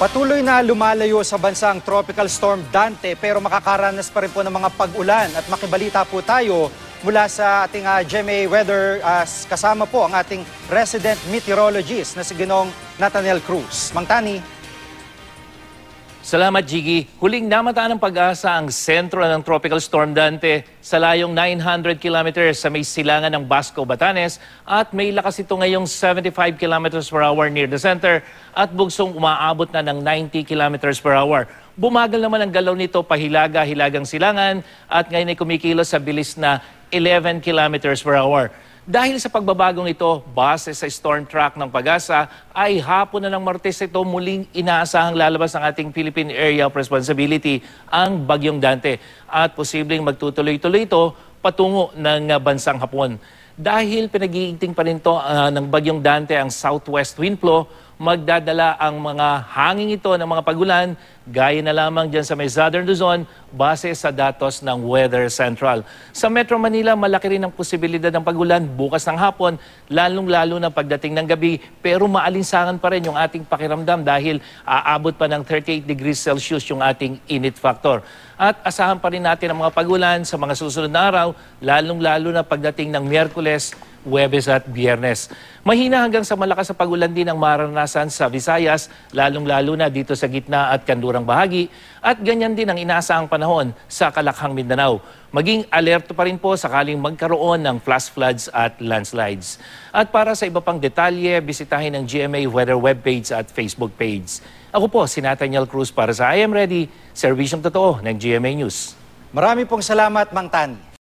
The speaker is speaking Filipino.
Patuloy na lumalayo sa bansa ang Tropical Storm Dante pero makakaranas pa rin po ng mga pag-ulan at makibalita po tayo mula sa ating GMA Weather kasama po ang ating resident meteorologist na si Ginong Nathaniel Cruz. Mang Tani. Salamat, Jiggy. Huling namataan ng pag-asa ang sentro ng Tropical Storm Dante sa layong 900 kilometers sa may silangan ng Basco, Batanes at may lakas ito ngayong 75 kilometers per hour near the center at bugsong umaabot na ng 90 kilometers per hour. Bumagal naman ang galaw nito pahilaga-hilagang silangan at ngayon ay kumikilos sa bilis na 11 kilometers per hour. Dahil sa pagbabagong ito, base sa storm track ng Pag-asa, ay hapon na ng Martes ito muling inaasahang lalabas ng ating Philippine Area of Responsibility ang Bagyong Dante. At posibleng magtutuloy-tuloy ito patungo ng bansang Hapon. Dahil pinag-iigting pa rin ito ng Bagyong Dante ang southwest wind flow, magdadala ang mga hangin ito ng mga pagulan, gaya na lamang dyan sa may Southern Luzon, base sa datos ng Weather Central. Sa Metro Manila, malaki rin ang posibilidad ng pagulan bukas ng hapon, lalong-lalo na pagdating ng gabi, pero maalinsangan pa rin yung ating pakiramdam dahil aabot pa ng 38 degrees Celsius yung ating init factor. At asahan pa rin natin ang mga pagulan sa mga susunod na araw, lalong-lalo na pagdating ng Miyerkules, Huwebes at Biyernes. Mahina hanggang sa malakas sa pagulan din ang maranasan sa Visayas, lalong-lalo na dito sa gitna at kandurang bahagi. At ganyan din ang inaasahang panahon sa Kalakhang, Mindanao. Maging alerto pa rin po sakaling magkaroon ng flash floods at landslides. At para sa iba pang detalye, bisitahin ang GMA Weather webpage at Facebook page. Ako po si Nathaniel Cruz para sa I Am Ready, serbisyong totoo ng GMA News. Marami pong salamat, Mang Tani.